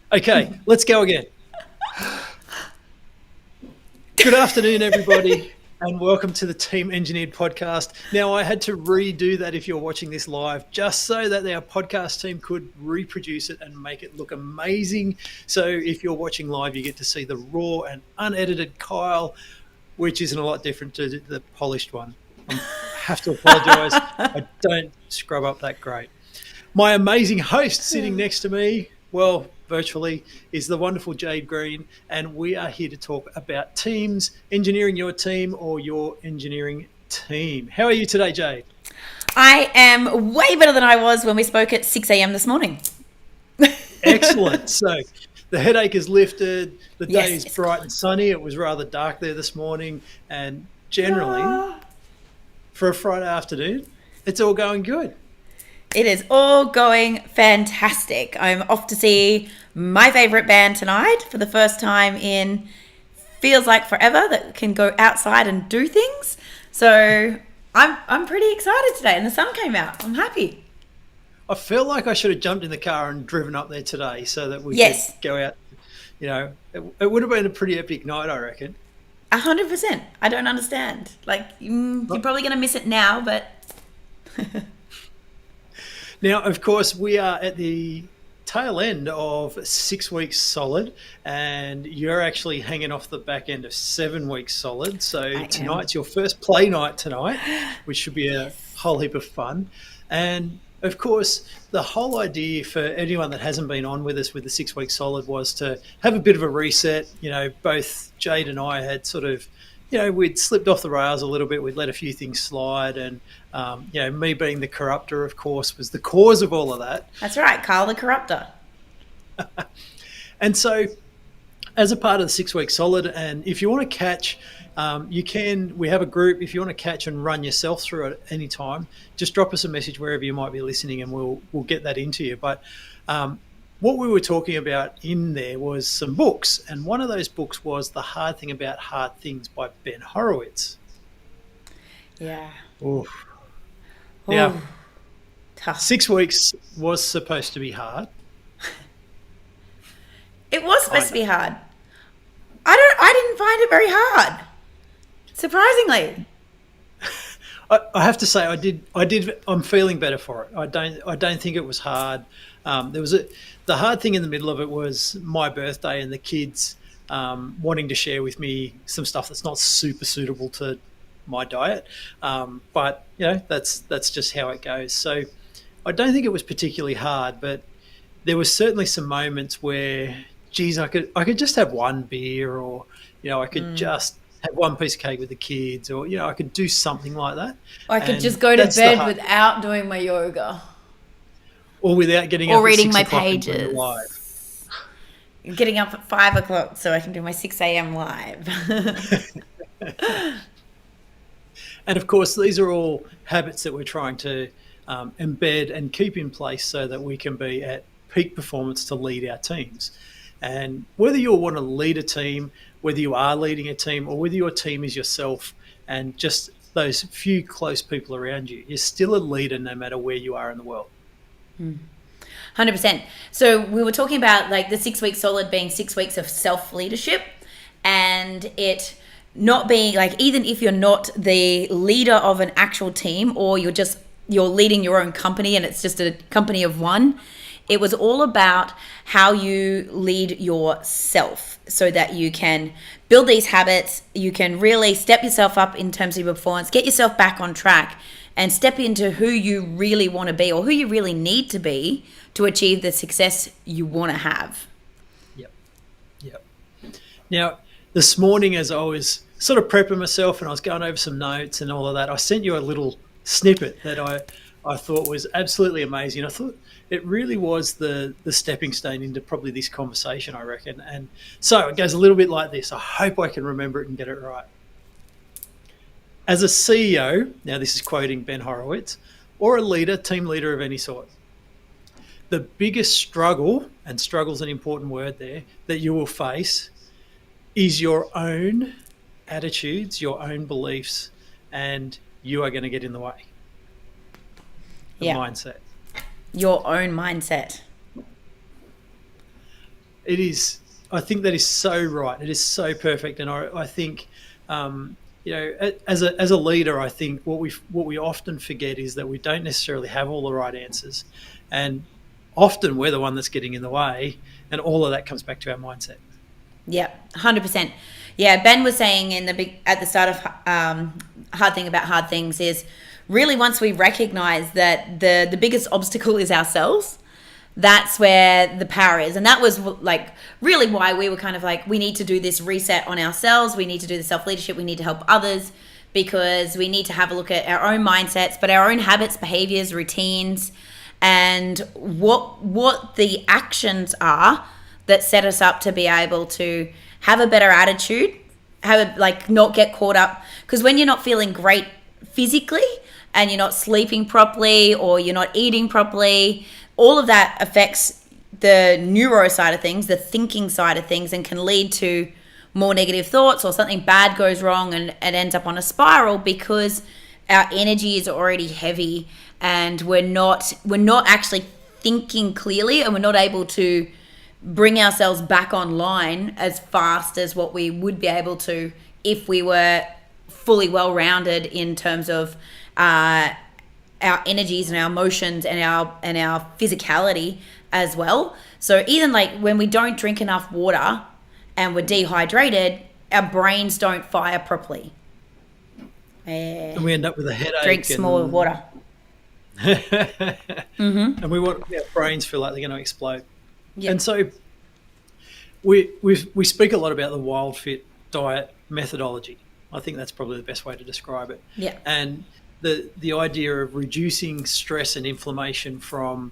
Okay, let's go again. Good afternoon, everybody, and welcome to the Team Engineered podcast. Now, I had to redo that if you're watching this live, just so that our podcast team could reproduce it and make it look amazing. So if you're watching live, you get to see the raw and unedited Kyle, which isn't a lot different to the polished one. I have to apologise. I don't scrub up that great. My amazing host sitting next to me, well, virtually, is the wonderful Jade Green, and we are here to talk about teams, engineering your team or your engineering team. How are you today, Jade? I am way better than I was when we spoke at 6 a.m. this morning. Excellent. So the headache is lifted. The day Yes, is bright and sunny. It was rather dark there this morning, and generally, for a Friday afternoon, it's all going good. It is all going fantastic. I'm off to see my favourite band tonight for the first time in feels like forever that can go outside and do things. So I'm pretty excited today, and the sun came out. I'm happy. I feel like I should have jumped in the car and driven up there today so that we Yes. could go out. You know, it would have been a pretty epic night, I reckon. 100%. I don't understand. You're probably going to miss it now, but... Now, of course, we are at the tail end of 6 weeks solid, and you're actually hanging off the back end of 7 weeks solid. So tonight's your first play night tonight, which should be a whole heap of fun. And of course, the whole idea for anyone that hasn't been on with us with the 6 weeks solid was to have a bit of a reset. You know, both Jade and I had sort of, we'd slipped off the rails a little bit. We'd let a few things slide. And, me being the corrupter, of course, was the cause of all of that. That's right, Kyle the corrupter. And so as a part of the 6 week solid, and if you want to catch, we have a group. If you want to catch and run yourself through it at any time, just drop us a message wherever you might be listening and we'll get that into you. But what we were talking about in there was some books, and one of those books was The Hard Thing About Hard Things by Ben Horowitz. Yeah. Oof. Now, tough. 6 weeks was supposed to be hard. It was supposed to be hard. I didn't find it very hard. Surprisingly. I have to say I did. I'm feeling better for it. I don't think it was hard. The hard thing in the middle of it was my birthday and the kids wanting to share with me some stuff that's not super suitable to my diet. But that's just how it goes. So I don't think it was particularly hard, but there was certainly some moments where, geez, I could just have one beer, or I could just have one piece of cake with the kids, or I could do something like that. I could just go to bed without doing my yoga, or without getting up or reading at 6 my o'clock and doing pages. it live. Getting up at 5 o'clock so I can do my 6 a.m. live. And of course, these are all habits that we're trying to embed and keep in place so that we can be at peak performance to lead our teams. And whether you want to lead a team, whether you are leading a team, or whether your team is yourself and just those few close people around you, you're still a leader no matter where you are in the world. 100%. So we were talking about the 6 week solid being 6 weeks of self-leadership, and it not being even if you're not the leader of an actual team, or you're leading your own company and it's just a company of one. It was all about how you lead yourself so that you can build these habits. You can really step yourself up in terms of your performance, get yourself back on track, and step into who you really want to be, or who you really need to be to achieve the success you want to have. Yep. Now, this morning, as I was sort of prepping myself and I was going over some notes and all of that, I sent you a little snippet that I thought was absolutely amazing. I thought it really was the stepping stone into probably this conversation, I reckon. And so it goes a little bit like this. I hope I can remember it and get it right. As a CEO, now this is quoting Ben Horowitz, or a leader, team leader of any sort, the biggest struggle, and struggle's an important word there, that you will face is your own attitudes, your own beliefs, and you are going to get in the way. Mindset. Your own mindset. it is. I think that is so right. It is so perfect, and I think, as a leader, I think what we often forget is that we don't necessarily have all the right answers, and often we're the one that's getting in the way, and all of that comes back to our mindset. Yeah, 100%. Yeah, Ben was saying at the start of hard thing about hard things is really once we recognize that the biggest obstacle is ourselves, that's where the power is. And that was like really why we were kind of like, we need to do this reset on ourselves. We need to do the self-leadership. We need to help others because we need to have a look at our own mindsets, but our own habits, behaviors, routines, and what the actions are that set us up to be able to have a better attitude, not get caught up. Because when you're not feeling great physically and you're not sleeping properly or you're not eating properly, all of that affects the neuro side of things, the thinking side of things, and can lead to more negative thoughts, or something bad goes wrong and it ends up on a spiral because our energy is already heavy and we're not actually thinking clearly, and we're not able to bring ourselves back online as fast as what we would be able to if we were fully well-rounded in terms of our energies and our emotions and our physicality as well. So even like when we don't drink enough water and we're dehydrated, our brains don't fire properly. And we end up with a headache. Drink more water. And we want our brains feel like they're going to explode. Yep. And so we speak a lot about the Wild Fit diet methodology. I think that's probably the best way to describe it. Yeah. And the idea of reducing stress and inflammation from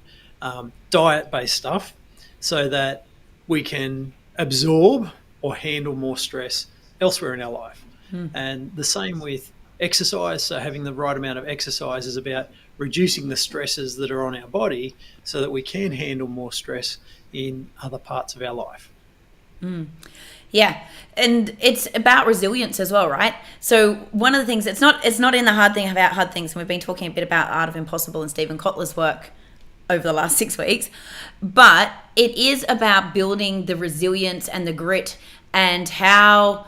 diet-based stuff so that we can absorb or handle more stress elsewhere in our life. And the same with exercise. So having the right amount of exercise is about reducing the stresses that are on our body so that we can handle more stress in other parts of our life. Yeah, and it's about resilience as well, right? So one of the things, it's not in the hard thing about hard things, and we've been talking a bit about Art of Impossible and Stephen Kotler's work over the last 6 weeks, but it is about building the resilience and the grit, and how,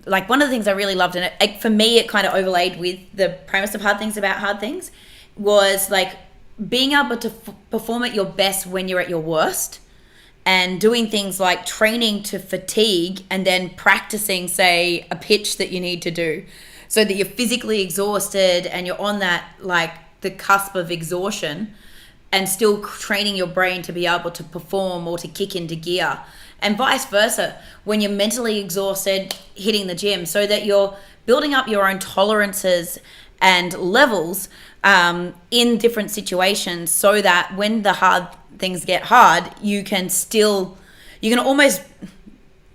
like, one of the things I really loved, and for me it kind of overlaid with the premise of hard things about hard things, was like being able to perform at your best when you're at your worst. And doing things like training to fatigue and then practicing, say, a pitch that you need to do so that you're physically exhausted and you're on that, like, the cusp of exhaustion, and still training your brain to be able to perform or to kick into gear. And vice versa, when you're mentally exhausted, hitting the gym, so that you're building up your own tolerances and levels in different situations, so that when the hard things get hard, you can almost,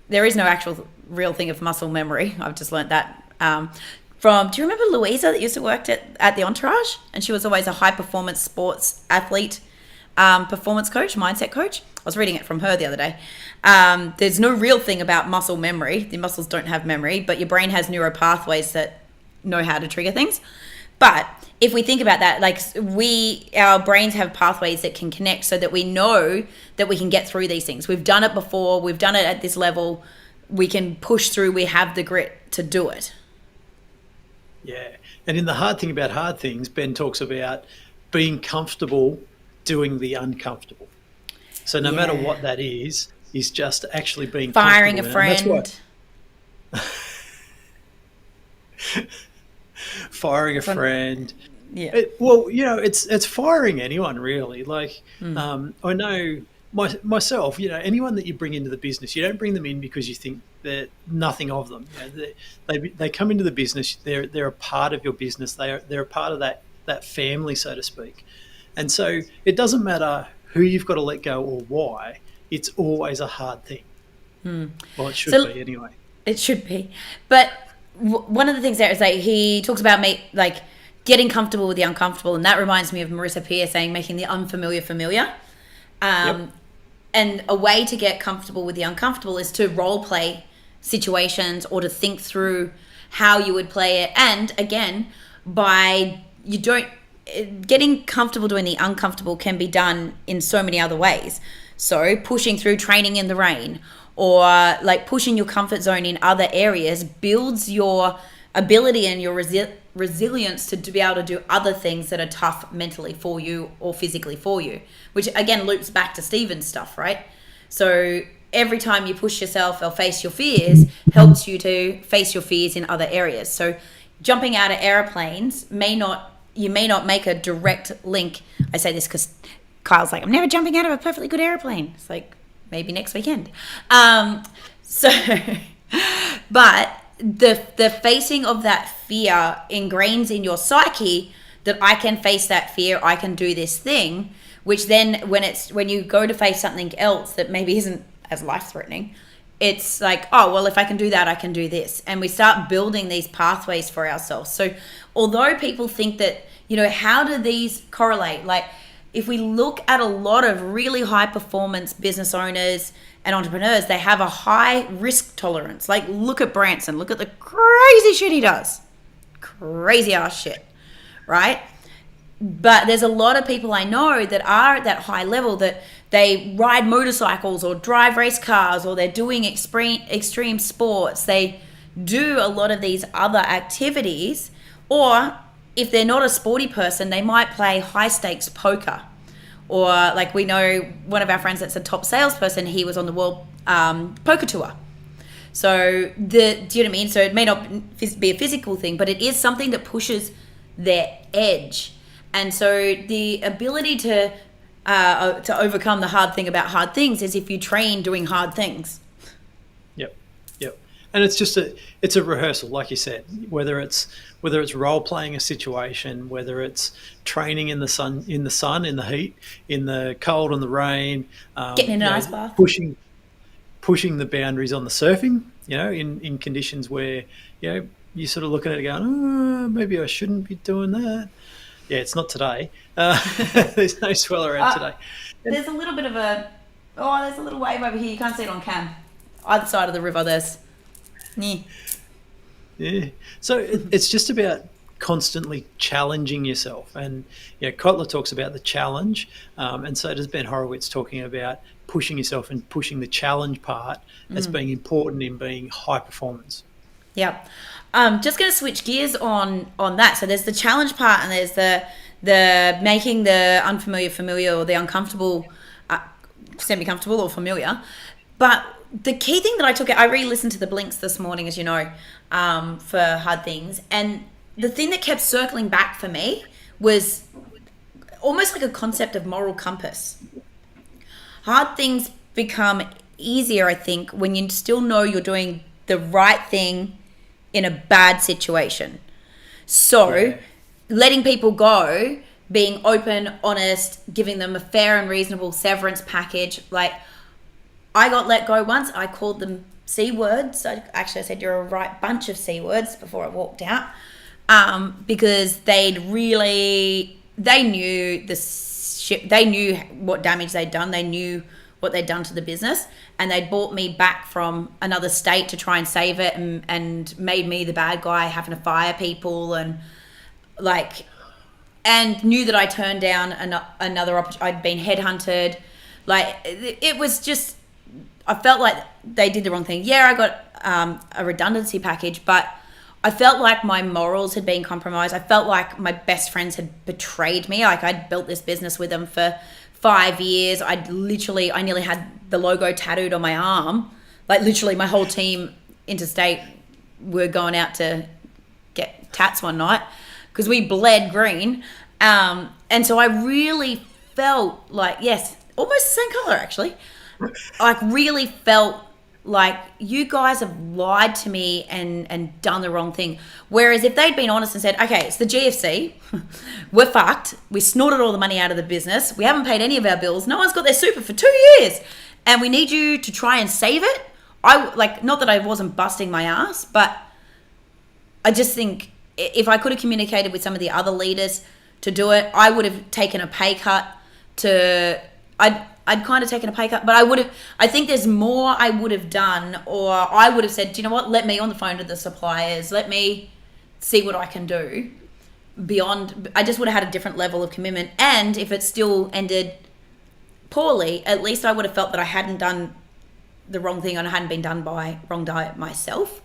there is no actual real thing of muscle memory. I've just learned that do you remember Louisa that used to work at the Entourage? And she was always a high performance sports athlete, performance coach, mindset coach. I was reading it from her the other day. There's no real thing about muscle memory. The muscles don't have memory, but your brain has neural pathways that know how to trigger things. But if we think about that, like, our brains have pathways that can connect so that we know that we can get through these things. We've done it before. We've done it at this level. We can push through. We have the grit to do it. Yeah. And in the hard thing about hard things, Ben talks about being comfortable doing the uncomfortable. So no matter what that is just actually being firing a comfortable. friend. Firing a friend. Yeah. It's firing anyone, really. Like, I know myself, anyone that you bring into the business, you don't bring them in because you think they're nothing of them. They come into the business, they're a part of your business. They're a part of that family, so to speak. And so it doesn't matter who you've got to let go or why. It's always a hard thing. Well, it should be anyway. It should be. But one of the things there is, like, he talks about getting comfortable with the uncomfortable, and that reminds me of Marissa Peer saying making the unfamiliar familiar. And a way to get comfortable with the uncomfortable is to role play situations or to think through how you would play it. And again, getting comfortable doing the uncomfortable can be done in so many other ways. So pushing through training in the rain, or like pushing your comfort zone in other areas, builds your ability and your resilience to be able to do other things that are tough mentally for you or physically for you, which again loops back to Steven's stuff, right? So every time you push yourself or face your fears helps you to face your fears in other areas. So jumping out of airplanes you may not make a direct link. I say this because Kyle's like, I'm never jumping out of a perfectly good airplane. It's like, maybe next weekend. So, but the facing of that fear ingrains in your psyche that I can face that fear, I can do this thing, which then when you go to face something else that maybe isn't as life-threatening, it's like, oh, well, if I can do that, I can do this. And we start building these pathways for ourselves. So although people think that, how do these correlate? Like, if we look at a lot of really high performance business owners and entrepreneurs, they have a high risk tolerance. Like, look at Branson, look at the crazy shit he does. Crazy ass shit, right? But there's a lot of people I know that are at that high level, that they ride motorcycles or drive race cars, or they're doing extreme sports. They do a lot of these other activities, or if they're not a sporty person, they might play high stakes poker. Or like, we know one of our friends that's a top salesperson, he was on the world poker tour. So do you know what I mean? So it may not be a physical thing, but it is something that pushes their edge. And so the ability to overcome the hard thing about hard things is if you train doing hard things. Yep. And it's just a rehearsal, like you said, whether it's role playing a situation, whether it's training in the sun, in the heat, in the cold and the rain, getting in an ice bath, pushing the boundaries on the surfing, in conditions where, you sort of look at it going, oh, maybe I shouldn't be doing that. Yeah, it's not today. There's no swell around today. There's a little bit of there's a little wave over here. You can't see it on cam. Either side of the river, there's... Yeah. So it's just about constantly challenging yourself. And Kotler talks about the challenge. And so does Ben Horowitz, talking about pushing yourself and pushing the challenge part as being important in being high performance. Yeah. Just going to switch gears on that. So there's the challenge part, and there's the making the unfamiliar familiar, or the uncomfortable semi-comfortable or familiar. But the key thing that I re-listened to the Blinks this morning, as you know, for hard things. And the thing that kept circling back for me was almost like a concept of moral compass. Hard things become easier, I think, when you still know you're doing the right thing in a bad situation. So letting people go, being open, honest, giving them a fair and reasonable severance package. Like, I got let go once. I called them C words. I said, you're a right bunch of C words before I walked out. Because they knew they knew what damage they'd done. They knew what they'd done to the business, and they'd brought me back from another state to try and save it, and made me the bad guy having to fire people, and knew that I turned down another opportunity. I'd been headhunted. Like, it was just, I felt like they did the wrong thing. Yeah, I got a redundancy package, but I felt like my morals had been compromised. I felt like my best friends had betrayed me. Like, I'd built this business with them for 5 years. I nearly had the logo tattooed on my arm. Like, literally my whole team interstate were going out to get tats one night because we bled green. And so I really felt like, yes, almost the same color actually. Like, really felt like you guys have lied to me and done the wrong thing. Whereas if they'd been honest and said, okay, it's the GFC, we're fucked, we snorted all the money out of the business, we haven't paid any of our bills, no one's got their super for 2 years, and we need you to try and save it. Not that I wasn't busting my ass, but I just think if I could have communicated with some of the other leaders to do it, I would have taken a pay cut I'd kind of taken a pay cut, but I think there's more I would have done, or I would have said, do you know what, let me on the phone to the suppliers, let me see what I can do beyond. I just would have had a different level of commitment. And if it still ended poorly, at least I would have felt that I hadn't done the wrong thing and I hadn't been done by wrong diet myself.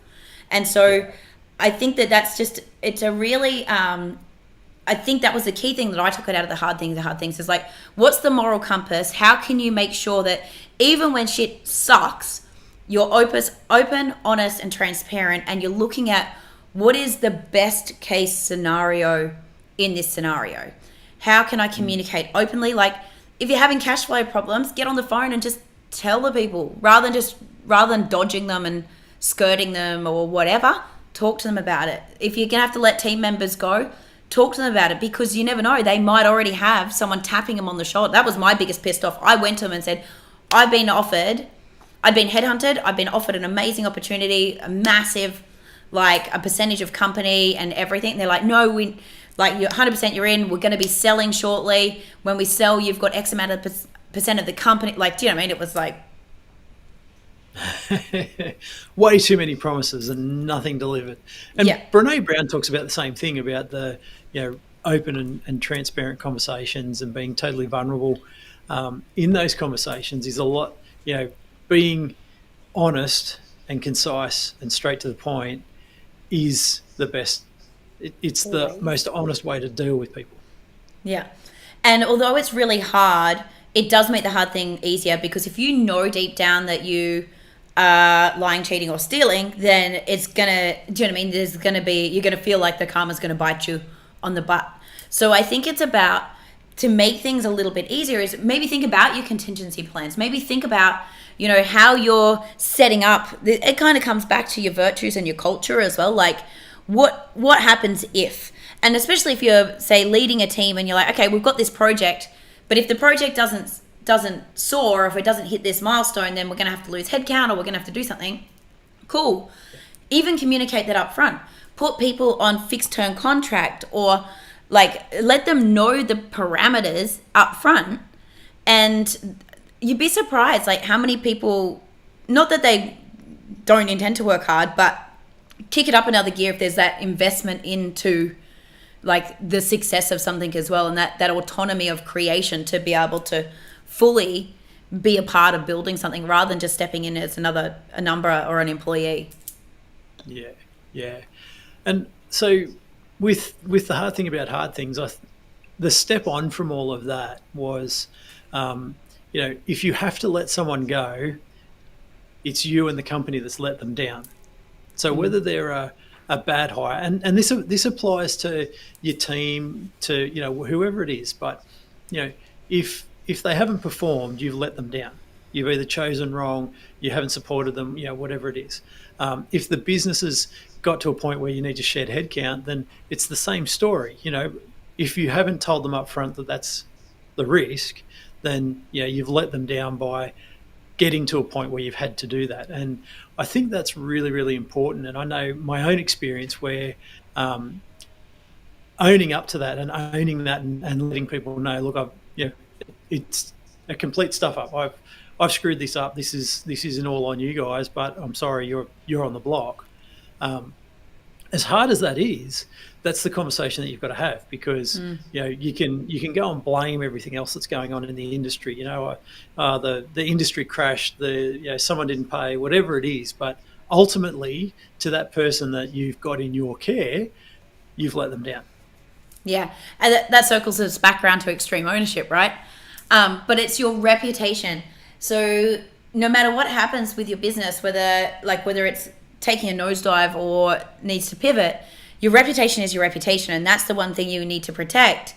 And so I think that that's just, it's a really, I think that was the key thing that I took it out of the hard things is like, what's the moral compass? How can you make sure that even when shit sucks, you're open, honest, and transparent, and you're looking at what is the best case scenario in this scenario? How can I communicate openly? Like, if you're having cash flow problems, get on the phone and just tell the people rather than dodging them and skirting them or whatever. Talk to them about it. If you're gonna have to let team members go, talk to them about it, because you never know, they might already have someone tapping them on the shoulder. That was my biggest pissed off. I went to them and said, I'd been headhunted, I've been offered an amazing opportunity, a massive, like a percentage of company and everything. And they're like, no, you're 100% you're in, we're going to be selling shortly. When we sell, you've got X amount of percent of the company. Like, do you know what I mean? It was like, way too many promises and nothing delivered. And Brene Brown talks about the same thing, about the open and transparent conversations and being totally vulnerable in those conversations is a lot. Being honest and concise and straight to the point is the best. It's the most honest way to deal with people. Yeah. And although it's really hard, it does make the hard thing easier, because if you know deep down that you are lying, cheating, or stealing, then it's gonna, do you know what I mean? You're gonna feel like the karma's gonna bite you on the butt. So I think it's about, to make things a little bit easier, is maybe think about your contingency plans. Maybe think about, how you're setting up. It kind of comes back to your virtues and your culture as well. Like, what happens if, and especially if you're, say, leading a team and you're like, okay, we've got this project, but if the project doesn't soar, or if it doesn't hit this milestone, then we're going to have to lose headcount, or we're going to have to do something. Cool. Even communicate that up front. Put people on fixed term contract, or like let them know the parameters up front. And you'd be surprised like how many people, not that they don't intend to work hard, but kick it up another gear if there's that investment into like the success of something as well, and that autonomy of creation to be able to fully be a part of building something rather than just stepping in as a number or an employee. Yeah. And so with the hard thing about hard things, the step on from all of that was, if you have to let someone go, it's you and the company that's let them down. So whether they're a bad hire, and this applies to your team, to whoever it is, but if they haven't performed, you've let them down. You've either chosen wrong, you haven't supported them, whatever it is. If the business has got to a point where you need to shed headcount, then it's the same story. If you haven't told them up front that that's the risk, then you've let them down by getting to a point where you've had to do that. And I think that's really, really important. And I know my own experience where owning up to that and owning that and letting people know, look, it's a complete stuff up. I've screwed this up. This isn't all on you guys, but I'm sorry, you're on the block. As hard as that is, that's the conversation that you've got to have, because you can go and blame everything else that's going on in the industry. The industry crashed, someone didn't pay, whatever it is. But ultimately, to that person that you've got in your care, you've let them down. Yeah, and that circles us back around to extreme ownership, right? But it's your reputation. So no matter what happens with your business, whether it's taking a nosedive or needs to pivot, your reputation is your reputation, and that's the one thing you need to protect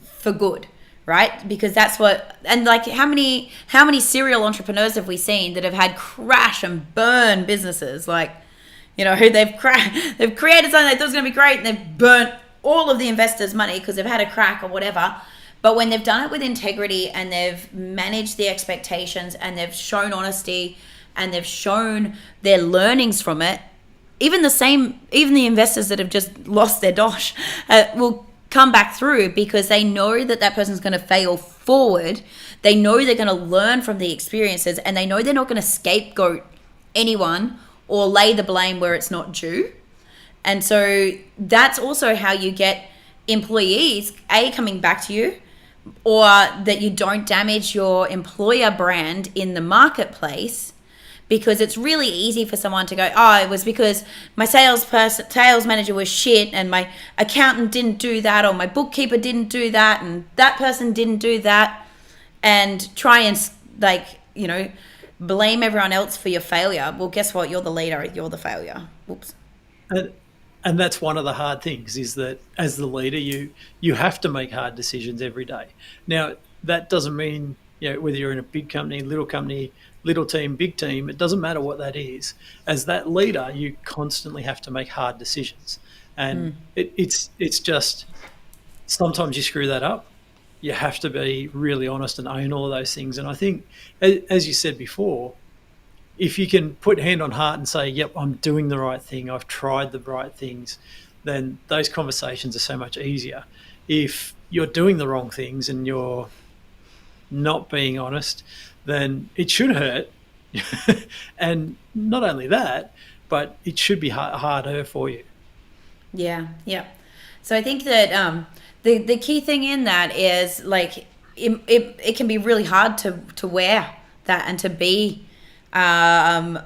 for good, right? Because that's what, and like how many serial entrepreneurs have we seen that have had crash and burn businesses? Like, who they've created something they thought was going to be great, and they've burnt all of the investors' money because they've had a crack or whatever. But when they've done it with integrity and they've managed the expectations and they've shown honesty and they've shown their learnings from it, even the investors that have just lost their dosh will come back through, because they know that person's going to fail forward. They know they're going to learn from the experiences, and they know they're not going to scapegoat anyone or lay the blame where it's not due. And so that's also how you get employees, coming back to you, or that you don't damage your employer brand in the marketplace, because it's really easy for someone to go, oh, it was because my sales manager was shit, and my accountant didn't do that, or my bookkeeper didn't do that, and that person didn't do that, and try and blame everyone else for your failure. Well, guess what? You're the leader. You're the failure. Whoops. And that's one of the hard things, is that as the leader, you have to make hard decisions every day. Now, that doesn't mean, whether you're in a big company, little team, big team, it doesn't matter what that is. As that leader, you constantly have to make hard decisions. And it's just, sometimes you screw that up. You have to be really honest and own all of those things. And I think, as you said before, if you can put hand on heart and say, yep, I'm doing the right thing, I've tried the right things, then those conversations are so much easier. If you're doing the wrong things and you're not being honest, then it should hurt. And not only that, but it should be harder for you. Yeah. So I think that the key thing in that is, like, it can be really hard to wear that and to be honest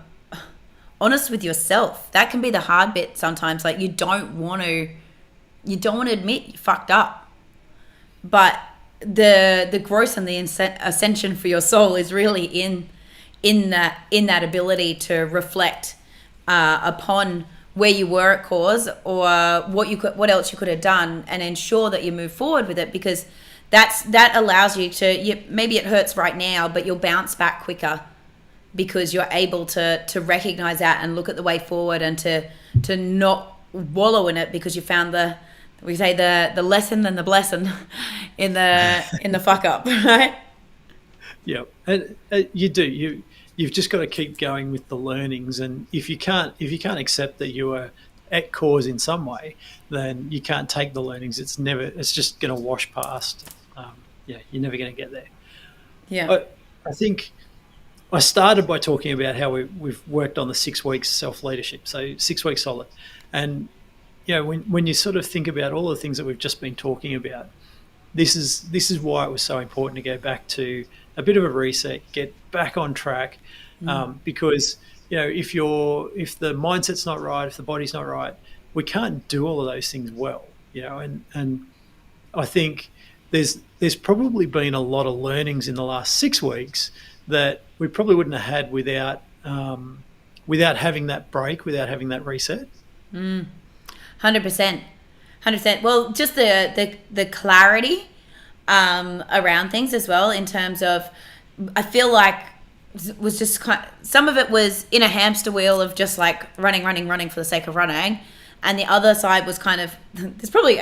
with yourself. That can be the hard bit sometimes. Like, you don't want to admit you fucked up, but the growth and the ascension for your soul is really in that ability to reflect upon where you were at cause, or what else you could have done, and ensure that you move forward with it, because that allows you to, maybe it hurts right now, but you'll bounce back quicker, because you're able to recognize that and look at the way forward, and to not wallow in it, because you found the lesson and the blessing in the fuck up, right? Yeah, and you've just got to keep going with the learnings, and if you can't accept that you are at cause in some way, then you can't take the learnings. It's just going to wash past. You're never going to get there. Yeah, I think I started by talking about how we've worked on the 6 weeks self-leadership, so 6 weeks solid. And, when you sort of think about all the things that we've just been talking about, this is why it was so important to go back to a bit of a reset, get back on track, because, if the mindset's not right, if the body's not right, we can't do all of those things well, and I think there's probably been a lot of learnings in the last 6 weeks that we probably wouldn't have had without having that break, without having that reset. 100%. Well, just the clarity around things as well, in terms of, I feel like it was just some of it was in a hamster wheel of just like running for the sake of running, and the other side was kind of, there's probably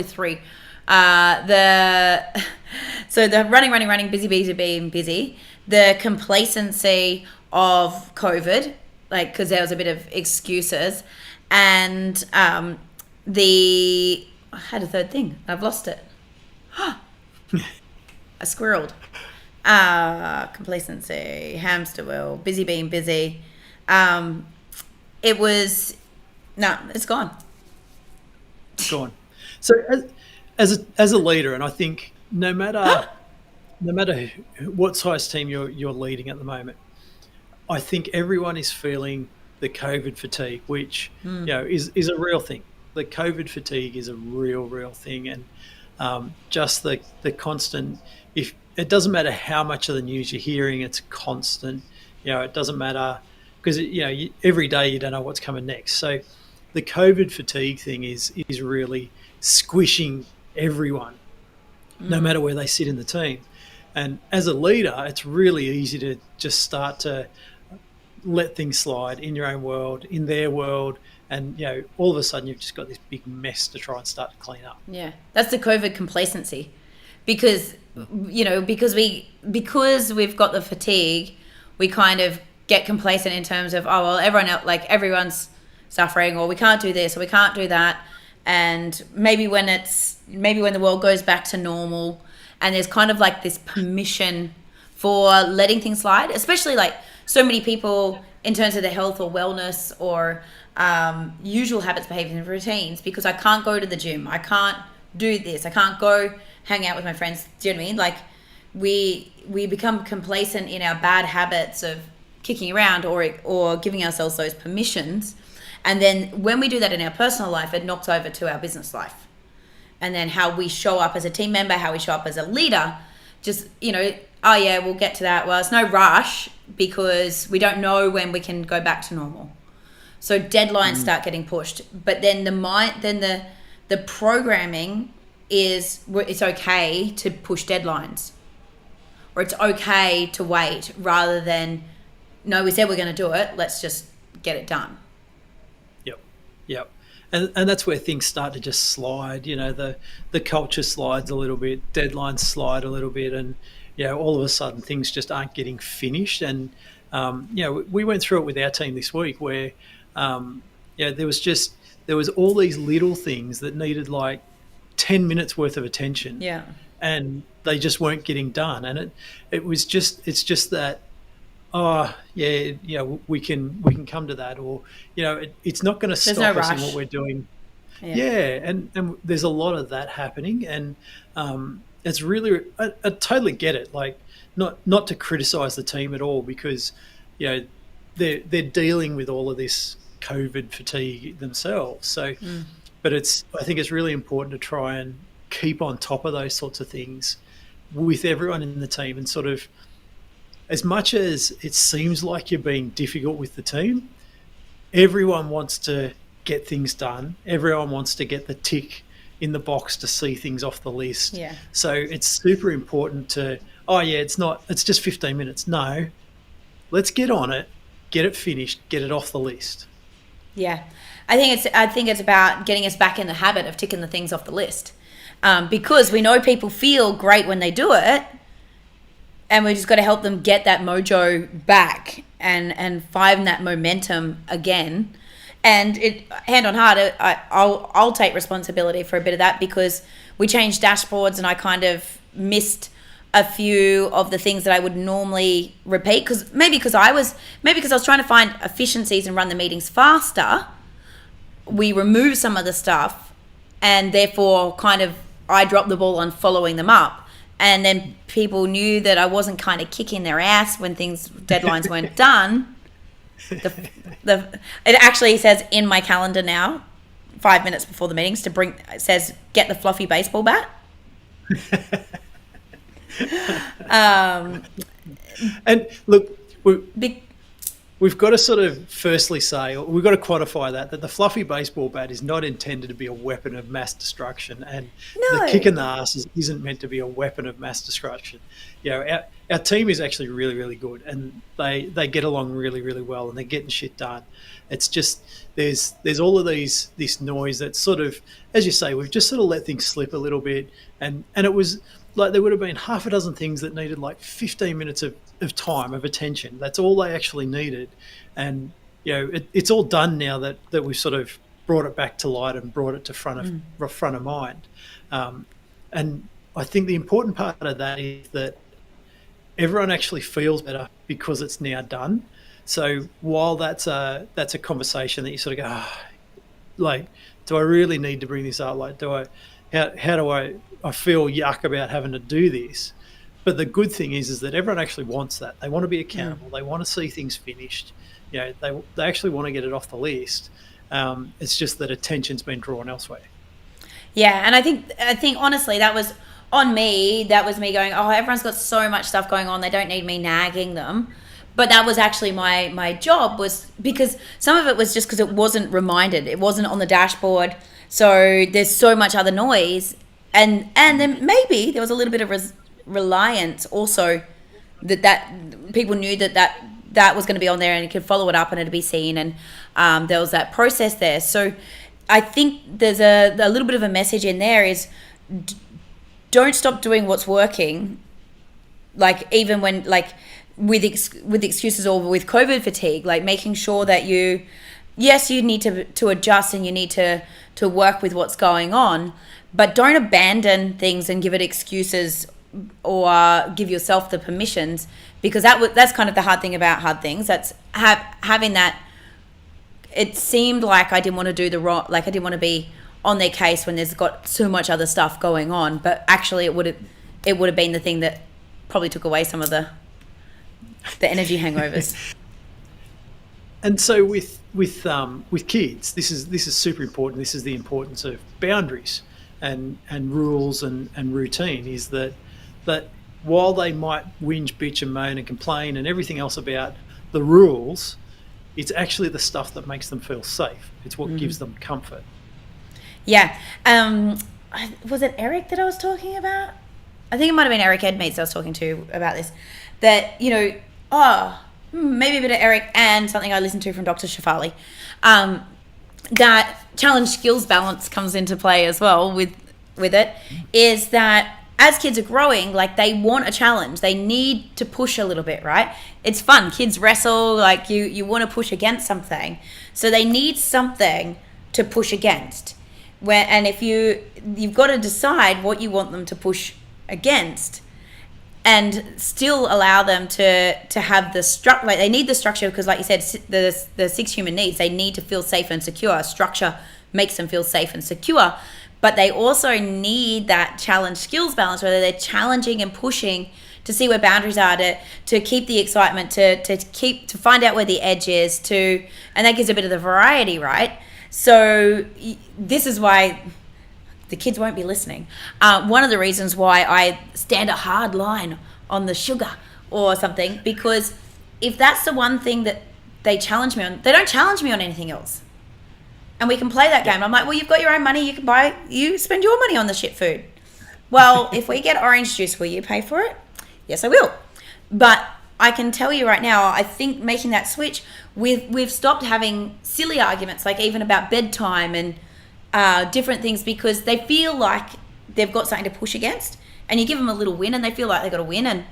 three. So the running, busy, being busy, the complacency of COVID, like, because there was a bit of excuses, and I had a third thing. I've lost it. I squirreled. Complacency, hamster wheel, busy being busy. It's gone. It's gone. So as a leader, and I think no matter what size team you're leading at the moment, I think everyone is feeling the COVID fatigue, which is a real thing. The COVID fatigue is a real thing, and just the constant. If it doesn't matter how much of the news you're hearing, it's constant. It doesn't matter, because every day you don't know what's coming next. So the COVID fatigue thing is really squishing everyone, no matter where they sit in the team. And as a leader, it's really easy to just start to let things slide in your own world, in their world, and all of a sudden you've just got this big mess to try and start to clean up. Yeah, that's the COVID complacency, because because we've got the fatigue, we kind of get complacent in terms of, oh well, everyone else, like, everyone's suffering, or we can't do this, or we can't do that, and maybe when the world goes back to normal, and there's kind of like this permission for letting things slide, especially like so many people in terms of their health or wellness or usual habits, behaviors, and routines, because I can't go to the gym, I can't do this, I can't go hang out with my friends. Do you know what I mean? Like we become complacent in our bad habits of kicking around or giving ourselves those permissions. And then when we do that in our personal life, it knocks over to our business life. And then how we show up as a team member, how we show up as a leader, just, oh yeah, we'll get to that. Well, it's no rush because we don't know when we can go back to normal. So deadlines start getting pushed. But then the programming is it's okay to push deadlines. Or it's okay to wait rather than, no, we said we're going to do it, let's just get it done. Yep. And that's where things start to just slide. The culture slides a little bit, deadlines slide a little bit, and all of a sudden things just aren't getting finished. And we went through it with our team this week where there was all these little things that needed like 10 minutes worth of attention. Yeah. And they just weren't getting done. And it's just that, we can come to that, or it's not going to stop us in what we're doing. And there's a lot of that happening, and it's really I totally get it. Like not to criticize the team at all, because they're dealing with all of this COVID fatigue themselves. So, but I think it's really important to try and keep on top of those sorts of things with everyone in the team, and sort of, as much as it seems like you're being difficult with the team, everyone wants to get things done. Everyone wants to get the tick in the box to see things off the list. Yeah. So it's super important to, it's just 15 minutes. No, let's get on it, get it finished, get it off the list. Yeah. I think it's about getting us back in the habit of ticking the things off the list. Because we know people feel great when they do it, and we just got to help them get that mojo back and find that momentum again. And hand on heart, I'll take responsibility for a bit of that, because we changed dashboards and I kind of missed a few of the things that I would normally repeat, because I was trying to find efficiencies and run the meetings faster. We removed some of the stuff, and therefore kind of I dropped the ball on following them up. And then people knew that I wasn't kind of kicking their ass when deadlines weren't done. It actually says in my calendar now, 5 minutes before the meetings, it says, get the fluffy baseball bat. And look, we've got to sort of firstly say, we've got to quantify that the fluffy baseball bat is not intended to be a weapon of mass destruction, and the kick in the ass isn't meant to be a weapon of mass destruction. Our team is actually really, really good, and they get along really, really well, and they're getting shit done. It's just there's all of this noise that sort of, as you say, we've just sort of let things slip a little bit, and it was like there would have been half a dozen things that needed like 15 minutes of time, of attention. That's all they actually needed. And it's all done now that we've sort of brought it back to light and brought it to front of mind. And I think the important part of that is that everyone actually feels better because it's now done. So while that's a conversation that you sort of go, like, do I really need to bring this up? Like, how do I feel yuck about having to do this? But the good thing is that everyone actually wants that. They want to be accountable. They want to see things finished. They actually want to get it off the list. It's just that attention's been drawn elsewhere. Yeah, and I think honestly that was on me. That was me going, oh, everyone's got so much stuff going on. They don't need me nagging them. But that was actually my job, was because some of it was just because it wasn't reminded. It wasn't on the dashboard. So there's so much other noise. And then maybe there was a little bit of reliance also that people knew that was going to be on there and you could follow it up and it'd be seen, and there was that process there. So I think there's a little bit of a message in there is don't stop doing what's working, like even when like with excuses or with COVID fatigue, like making sure that you need to adjust and you need to work with what's going on, but don't abandon things and give it excuses or give yourself the permissions, because that's kind of the hard thing about hard things. That's having that. It seemed like I didn't want to do I didn't want to be on their case when there's got so much other stuff going on. But actually, it would have been the thing that probably took away some of the energy hangovers. And so with kids, this is super important. This is the importance of boundaries and rules and routine. Is that while they might whinge, bitch, and moan and complain and everything else about the rules, it's actually the stuff that makes them feel safe. It's what gives them comfort. Yeah. Was it Eric that I was talking about? I think it might have been Eric Edmeades I was talking to about this. That, maybe a bit of Eric and something I listened to from Dr. Shafali. That challenge skills balance comes into play as well with it, is that as kids are growing, like, they want a challenge. They need to push a little bit, right? It's fun. Kids wrestle, like, you want to push against something. So they need something to push against. And if you've got to decide what you want them to push against and still allow them to have the structure. Like, they need the structure because, like you said, the 6 human needs, they need to feel safe and secure. Structure makes them feel safe and secure. But they also need that challenge skills balance, whether they're challenging and pushing to see where boundaries are, to keep the excitement, to find out where the edge is, and that gives a bit of the variety, right? So this is why the kids won't be listening. One of the reasons why I stand a hard line on the sugar or something, because if that's the one thing that they challenge me on, they don't challenge me on anything else. And we can play that game. I'm like, well, you've got your own money. You spend your money on the shit food. Well, if we get orange juice, will you pay for it? Yes, I will. But I can tell you right now, I think making that switch, we've stopped having silly arguments, like even about bedtime and different things, because they feel like they've got something to push against, and you give them a little win and they feel like they've got to win. And,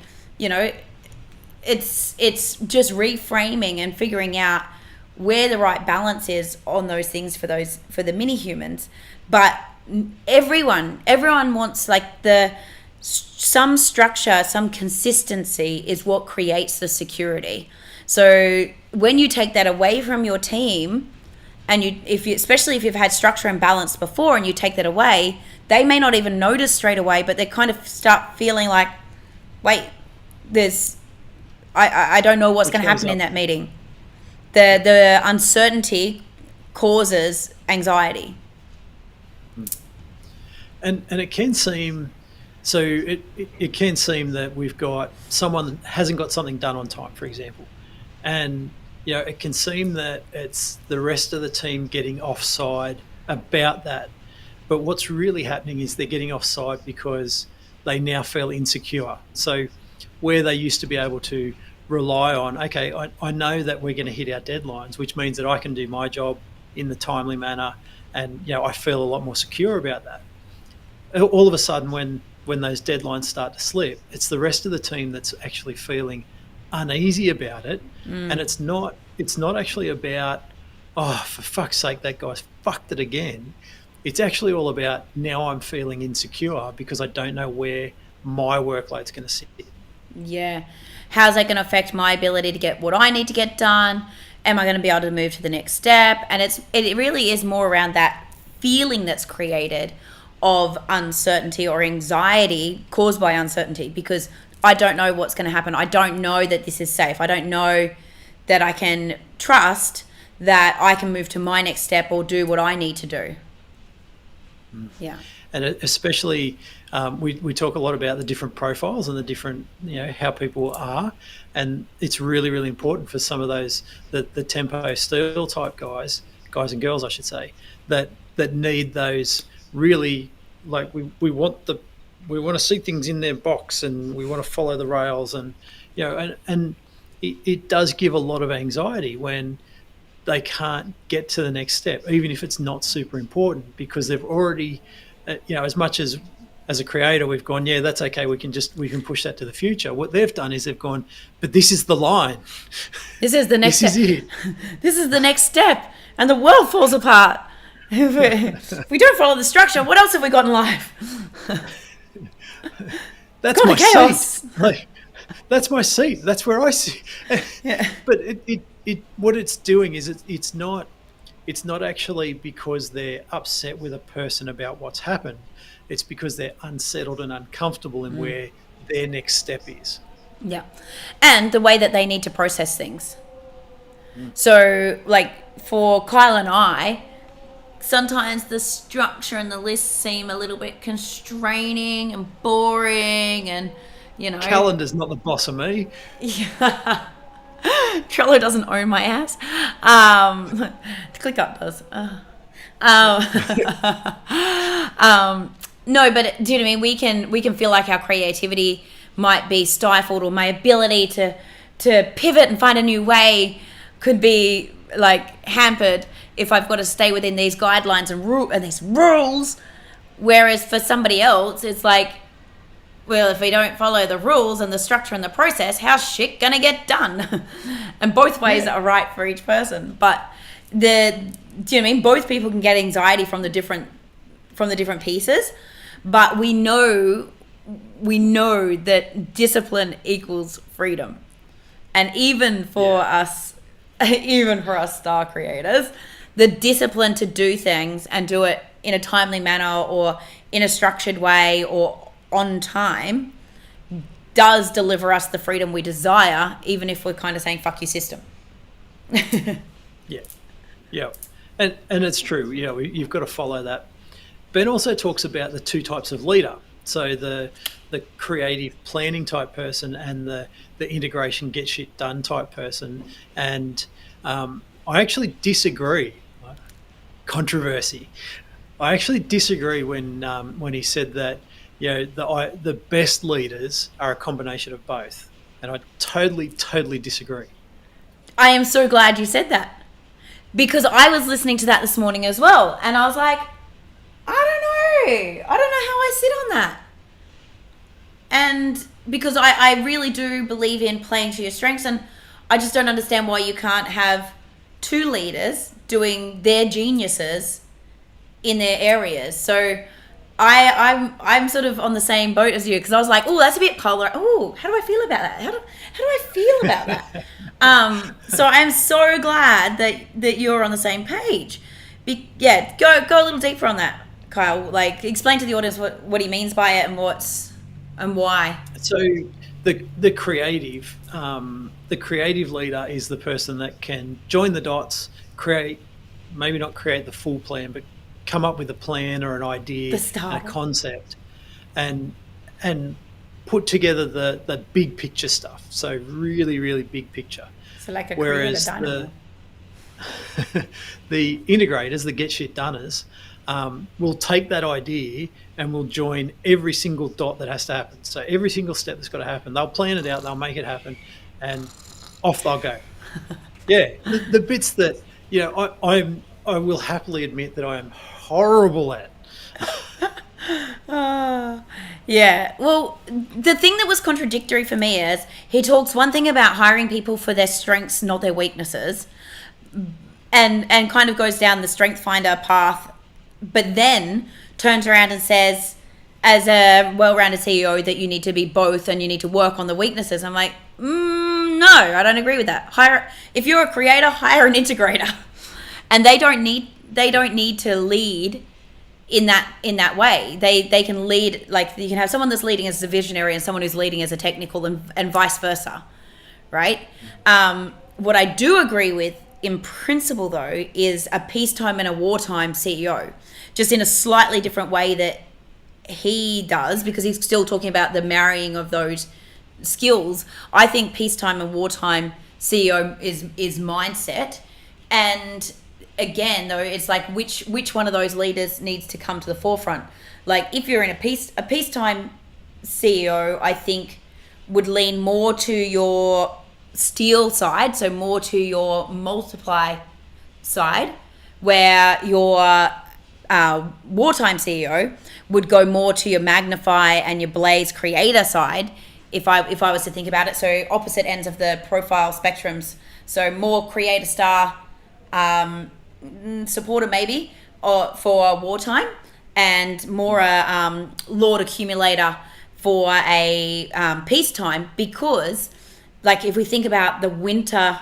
it's just reframing and figuring out where the right balance is on those things for the mini humans. But everyone wants, like, some structure, some consistency is what creates the security. So when you take that away from your team, and especially if you've had structure and balance before, and you take that away, they may not even notice straight away, but they kind of start feeling like, wait, I don't know what's going to happen in that meeting. The uncertainty causes anxiety. And it can seem, so it can seem that we've got someone that hasn't got something done on time, for example. And, it can seem that it's the rest of the team getting offside about that. But what's really happening is they're getting offside because they now feel insecure. So where they used to be able to rely on, okay, I know that we're going to hit our deadlines, which means that I can do my job in the timely manner, and I feel a lot more secure about that. All of a sudden, when those deadlines start to slip, it's the rest of the team that's actually feeling uneasy about it. And it's not actually about, oh, for fuck's sake, that guy's fucked it again. It's actually all about, now I'm feeling insecure because I don't know where my workload's going to sit. Yeah. How's that going to affect my ability to get what I need to get done? Am I going to be able to move to the next step? And it really is more around that feeling that's created of uncertainty or anxiety caused by uncertainty, because I don't know what's going to happen. I don't know that this is safe. I don't know that I can trust that I can move to my next step or do what I need to do. Yeah. And especially, we talk a lot about the different profiles and the different, how people are. And it's really, really important for some of those, the tempo steel type guys and girls, I should say, that need those really, like, we want to see things in their box, and we want to follow the rails, and, and it does give a lot of anxiety when they can't get to the next step, even if it's not super important, because they've already, as much as a creator, we've gone, yeah, that's okay. We can push that to the future. What they've done is they've gone, but this is the line. This is the next step. This is it. This is the next step, and the world falls apart. If we don't follow the structure, what else have we got in life? That's my seat. Like, that's my seat. That's where I sit. Yeah. But what it's doing is it's not it's not actually because they're upset with a person about what's happened. It's because they're unsettled and uncomfortable in where their next step is. Yeah. And the way that they need to process things. So, like, for Kyle and I, sometimes the structure and the lists seem a little bit constraining and boring and, Calendar's not the boss of me. Yeah. Trello doesn't own my ass. ClickUp does. No, but do you know what I mean? We can feel like our creativity might be stifled, or my ability to pivot and find a new way could be like hampered if I've got to stay within these guidelines and these rules. Whereas for somebody else, it's like, well, if we don't follow the rules and the structure and the process, how's shit gonna get done? And both ways are right for each person. But do you know what I mean? Both people can get anxiety from the different pieces, but we know that discipline equals freedom. And even for us star creators, the discipline to do things and do it in a timely manner or in a structured way or on time does deliver us the freedom we desire, even if we're kind of saying fuck your system. Yeah, and it's true. You've got to follow that. Ben also talks about the two types of leader. So the creative planning type person and the integration get shit done type person. And I actually disagree. Controversy. I actually disagree when he said that the best leaders are a combination of both, and I totally disagree. I am so glad you said that, because I was listening to that this morning as well, and I was like, I don't know how I sit on that. And because I really do believe in playing to your strengths, and I just don't understand why you can't have two leaders doing their geniuses in their areas. So I'm sort of on the same boat as you, because I was like, oh, that's a bit polar. Oh, how do I feel about that? How do I feel about that? So I'm so glad that you're on the same page. Go a little deeper on that, Kyle. Like, explain to the audience what he means by it and why. So the creative leader is the person that can join the dots, maybe not create the full plan, but come up with a plan or an idea, and a concept, and put together the big picture stuff. So really, really big picture. So like a Whereas creator the integrators, the get shit doners, will take that idea and will join every single dot that has to happen. So every single step that's got to happen, they'll plan it out, they'll make it happen, and off they'll go. The bits that I will happily admit that I am horrible at. Yeah. Well, the thing that was contradictory for me is he talks one thing about hiring people for their strengths, not their weaknesses, and kind of goes down the strength finder path, but then turns around and says, as a well-rounded CEO, that you need to be both and you need to work on the weaknesses. I'm like, no, I don't agree with that. If you're a creator, hire an integrator. And they don't need to lead in that way. They can lead, like, you can have someone that's leading as a visionary and someone who's leading as a technical, and vice versa, right? What I do agree with in principle, though, is a peacetime and a wartime CEO, just in a slightly different way that he does, because he's still talking about the marrying of those skills. I think peacetime and wartime CEO is mindset. And again, though, it's like which one of those leaders needs to come to the forefront. Like, if you're in a peacetime CEO, I think would lean more to your steal side, so more to your multiply side, where your wartime CEO would go more to your magnify and your blaze creator side, if I was to think about it. So opposite ends of the profile spectrums. So more creator star, supporter maybe, or for wartime, and more a lord accumulator for a peacetime. Because, like, if we think about the winter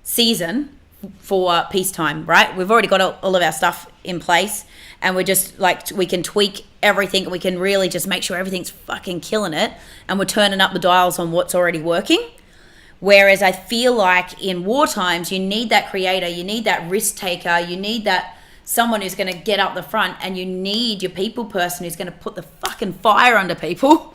season for peacetime, right? We've already got all of our stuff in place, and we're just like, we can tweak everything, and we can really just make sure everything's fucking killing it, and we're turning up the dials on what's already working. Whereas I feel like in war times, you need that creator, you need that risk taker, you need that someone who's going to get up the front, and you need your people person who's going to put the fucking fire under people,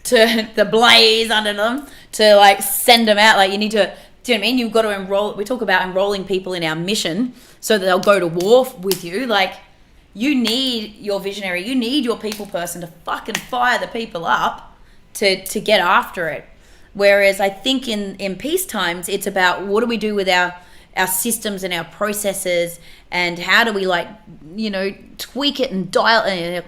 to the blaze under them, to like send them out. Like, you need to, do you know what I mean? You've got to enroll. We talk about enrolling people in our mission so that they'll go to war with you. Like, you need your visionary, you need your people person to fucking fire the people up to get after it. Whereas I think in peace times, it's about what do we do with our systems and our processes, and how do we, like, you know, tweak it and dial it.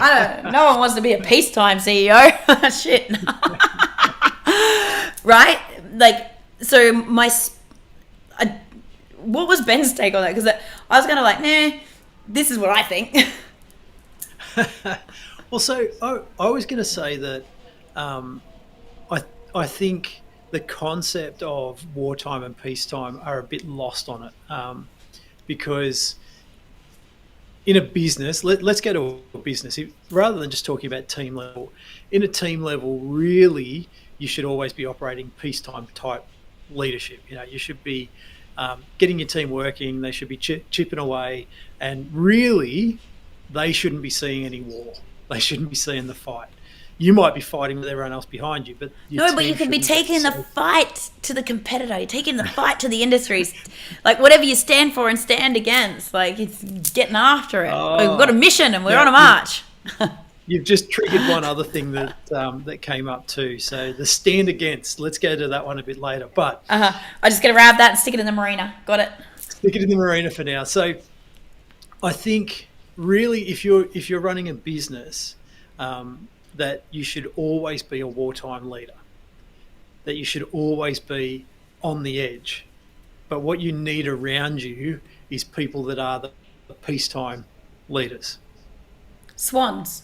I don't. No one wants to be a peacetime CEO. Shit. Right? Like, so what was Ben's take on that? Because I was kind of like, nah, this is what I think. Well, so I was going to say that I think the concept of wartime and peacetime are a bit lost on it, because in a business, let's go to a business, rather than just talking about team level. In a team level, really, you should always be operating peacetime type leadership. You know, you should be getting your team working. They should be chipping away, and really, they shouldn't be seeing any war. They shouldn't be seeing the fight. You might be fighting with everyone else behind you, but but you could be taking the fight to the competitor. You're taking the fight to the industries, like whatever you stand for and stand against. Like, it's getting after it. We've got a mission and we're on a march. You've just triggered one other thing that came up too. So the stand against. Let's go to that one a bit later. But I just gonna grab that and stick it in the marina. Got it. Stick it in the marina for now. So I think really, if you're running a business, that you should always be a wartime leader, that you should always be on the edge. But what you need around you is people that are the peacetime leaders. Swans.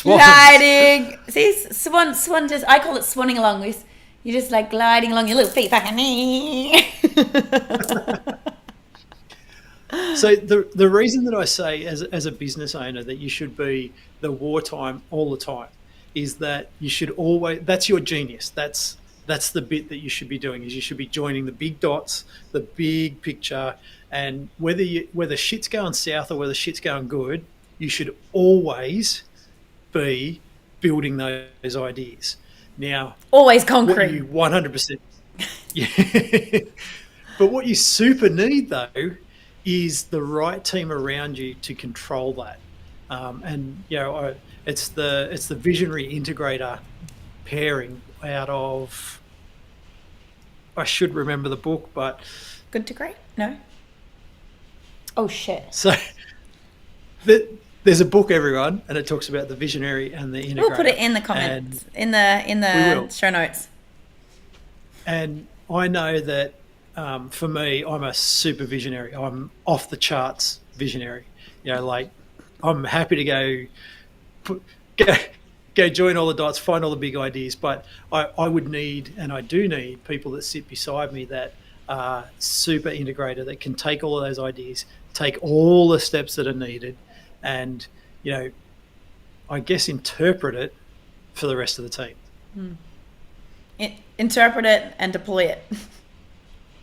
Gliding. See, swan just, I call it swanning along with. You're just like gliding along your little feet. So the reason that I say as a business owner that you should be the wartime all the time is that you should always, that's your genius. That's the bit that you should be doing, is you should be joining the big dots, the big picture, and whether shit's going south or whether shit's going good, you should always be building those ideas. Now, always concrete. What you 100%. Yeah. But what you super need though is the right team around you to control that. And you know, it's the visionary integrator pairing out of, I should remember the book, but Good to Great? No. Oh shit. So there's a book, everyone, and it talks about the visionary and the integrator. We'll put it in the comments, in the show notes. And I know that for me, I'm a super visionary. I'm off the charts visionary. You know, like, I'm happy to go join all the dots, find all the big ideas. But I would need, and I do need, people that sit beside me that are super integrator, that can take all of those ideas, take all the steps that are needed, and, you know, I guess interpret it for the rest of the team. Interpret it and deploy it.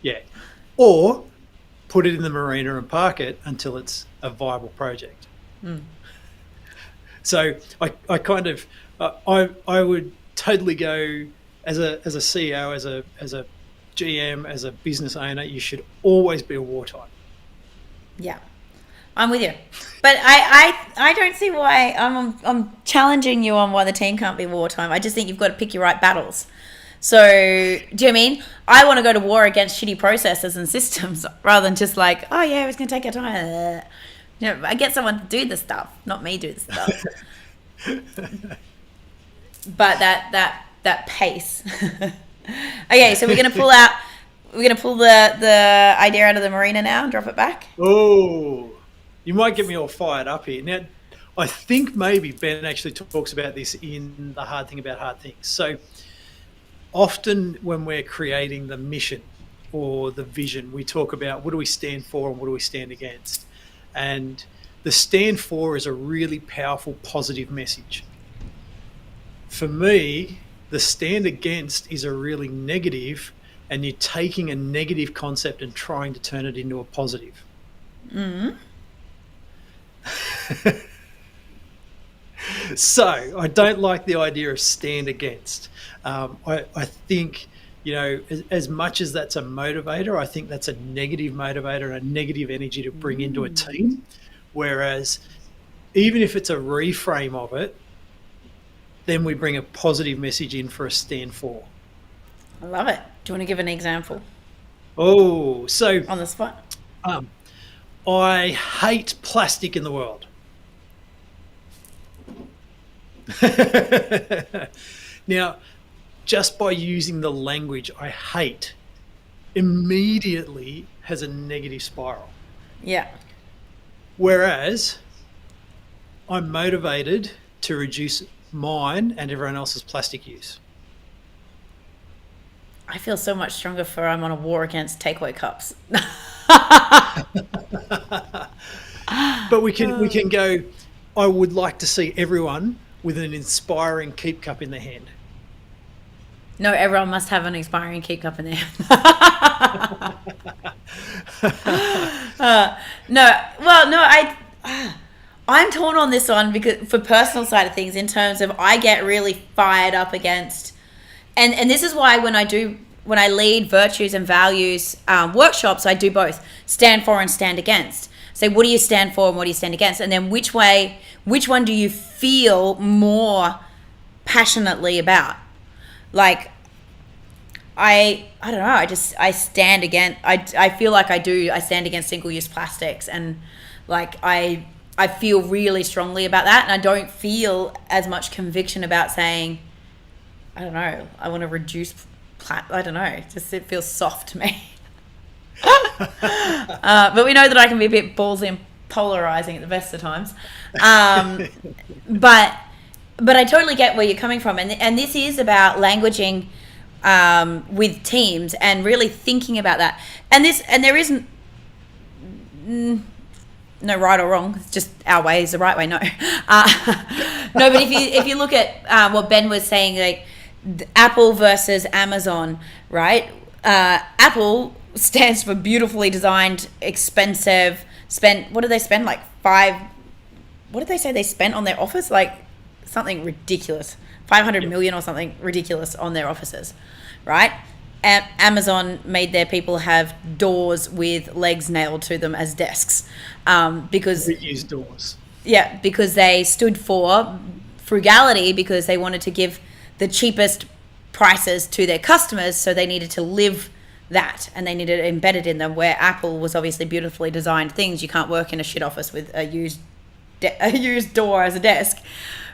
Yeah. Or put it in the marina and park it until it's a viable project. So I kind of, I would totally go as a CEO, as a GM, as a business owner, you should always be a wartime. Yeah, I'm with you. But I don't see why I'm challenging you on why the team can't be wartime. I just think you've got to pick your right battles. So, do you know what I mean? I want to go to war against shitty processes and systems rather than just like, oh yeah, it's going to take our time. You know, I get someone to do the stuff, not me do the stuff. But that pace. Okay, so we're going to pull the idea out of the marina now and drop it back. Oh, you might get me all fired up here. Now, I think maybe Ben actually talks about this in The Hard Thing About Hard Things. So, often when we're creating the mission or the vision, we talk about what do we stand for and what do we stand against. And the stand for is a really powerful, positive message. For me, the stand against is a really negative, and you're taking a negative concept and trying to turn it into a positive. Mm-hmm. So I don't like the idea of stand against. I think, as much as that's a motivator, I think that's a negative motivator and a negative energy to bring into a team. Whereas even if it's a reframe of it, then we bring a positive message in for a stand for. I love it. Do you want to give an example Oh, so on the spot? I hate plastic in the world. Now, just by using the language I hate immediately has a negative spiral. Yeah. Whereas I'm motivated to reduce mine and everyone else's plastic use. I feel so much stronger for I'm on a war against takeaway cups. But we can go, I would like to see everyone with an inspiring keep cup in their hand. No, everyone must have an inspiring keep cup in their hand. I'm torn on this one because for personal side of things, in terms of I get really fired up against, and this is why when I lead virtues and values workshops, I do both stand for and stand against. So what do you stand for and what do you stand against, and then which one do you feel more passionately about? Like, I don't know. I stand against. I feel like I stand against single-use plastics, and like I feel really strongly about that, and I don't feel as much conviction about saying, I don't know, I want to reduce. I don't know. It feels soft to me. But we know that I can be a bit ballsy and polarizing at the best of times. But I totally get where you're coming from, and this is about languaging with teams and really thinking about that. And there isn't no right or wrong. It's just our way is the right way. No, no. But if you look at what Ben was saying, like Apple versus Amazon, right? Apple stands for beautifully designed, expensive. What did they spend? Like what did they say they spent on their office? Like something ridiculous, 500 million or something ridiculous on their offices, right? Amazon made their people have doors with legs nailed to them as desks, because reused doors. Yeah, because they stood for frugality, because they wanted to give the cheapest prices to their customers, so they needed to live that, and they needed it embedded in them. Where Apple was obviously beautifully designed things. You can't work in a shit office with a used door as a desk,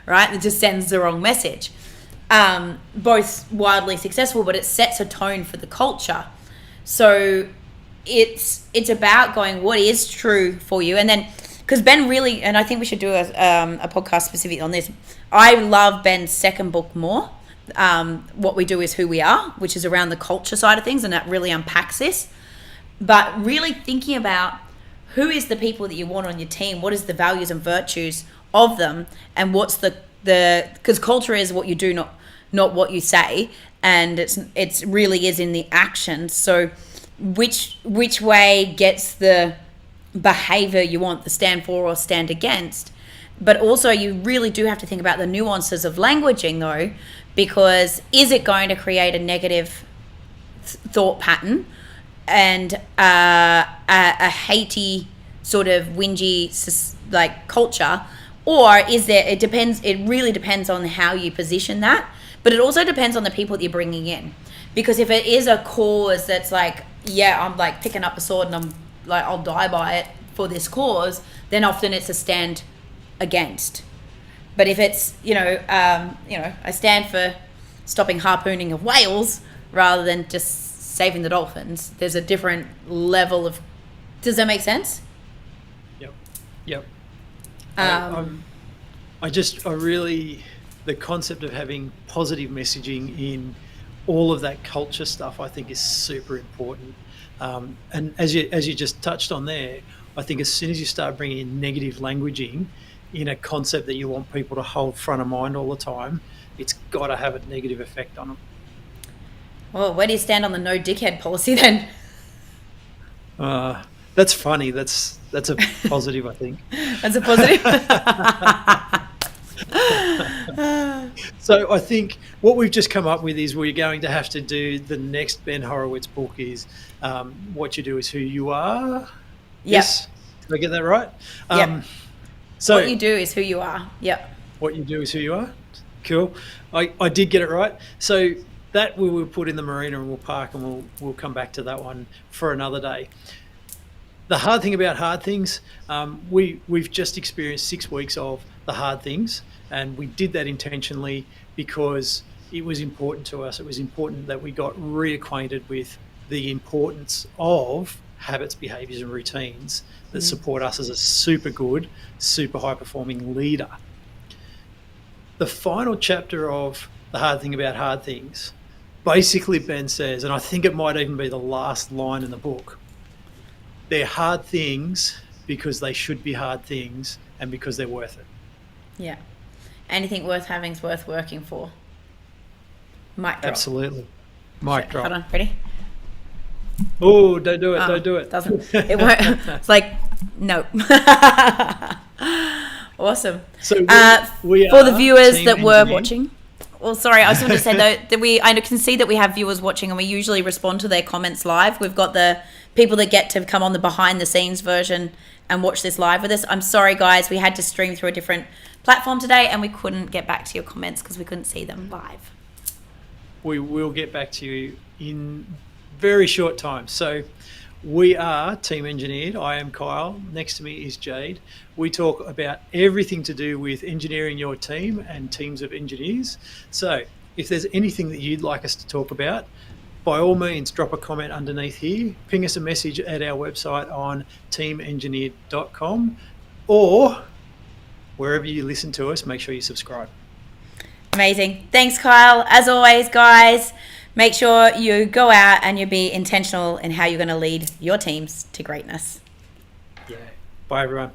right? It just sends the wrong message. Both wildly successful, but it sets a tone for the culture. So it's about going, what is true for you? And then, because Ben really, and I think we should do a podcast specifically on this. I love Ben's second book more. What we do is who we are, which is around the culture side of things, and that really unpacks this. But really thinking about who is the people that you want on your team, what is the values and virtues of them, and what's the because culture is what you do, not what you say, and it's really is in the action. So which way gets the behavior you want, the stand for or stand against. But also you really do have to think about the nuances of languaging though, because is it going to create a negative thought pattern and a hatey sort of whingy like culture, or is there, it really depends on how you position that, but it also depends on the people that you're bringing in. Because if it is a cause that's like, yeah, I'm like picking up a sword and I'm like, I'll die by it for this cause, then often it's a stand against. But if it's, I stand for stopping harpooning of whales rather than just saving the dolphins, there's a different level of, does that make sense? Yep. I really, the concept of having positive messaging in all of that culture stuff, I think, is super important. And as you just touched on there, I think as soon as you start bringing in negative languaging in a concept that you want people to hold front of mind all the time, it's got to have a negative effect on them. Well, where do you stand on the no dickhead policy then? That's funny. That's a positive, I think. That's a positive. So I think what we've just come up with is we're going to have to do the next Ben Horowitz book is What You Do Is Who You Are. Yep. Yes? Did I get that right? Yep. So what you do is who you are. Yep. What you do is who you are. Cool. I did get it right. So that we will put in the marina and we'll park and we'll come back to that one for another day. The hard thing about hard things, we've just experienced 6 weeks of the hard things, and we did that intentionally because it was important to us. It was important that we got reacquainted with the importance of habits, behaviours and routines that support us as a super good, super high performing leader. The final chapter of The Hard Thing About Hard Things, basically Ben says, and I think it might even be the last line in the book, they're hard things because they should be hard things and because they're worth it. Yeah. Anything worth having is worth working for. Mic drop. Absolutely. Mic drop. Hold on, ready? Oh, don't do it, don't do it. It won't. It's like, no. Awesome. So we for the viewers that were watching. Well, sorry, I just wanted to say though that I can see that we have viewers watching and we usually respond to their comments live. We've got the people that get to come on the behind the scenes version and watch this live with us. I'm sorry guys, we had to stream through a different platform today and we couldn't get back to your comments because we couldn't see them live. We will get back to you in very short time. So we are Team Engineered. I am Kyle. Next to me is Jade. We talk about everything to do with engineering your team and teams of engineers. So if there's anything that you'd like us to talk about, by all means, drop a comment underneath here. Ping us a message at our website on teamengineered.com or wherever you listen to us, make sure you subscribe. Amazing. Thanks, Kyle. As always, guys, make sure you go out and you be intentional in how you're going to lead your teams to greatness. Yeah. Bye, everyone.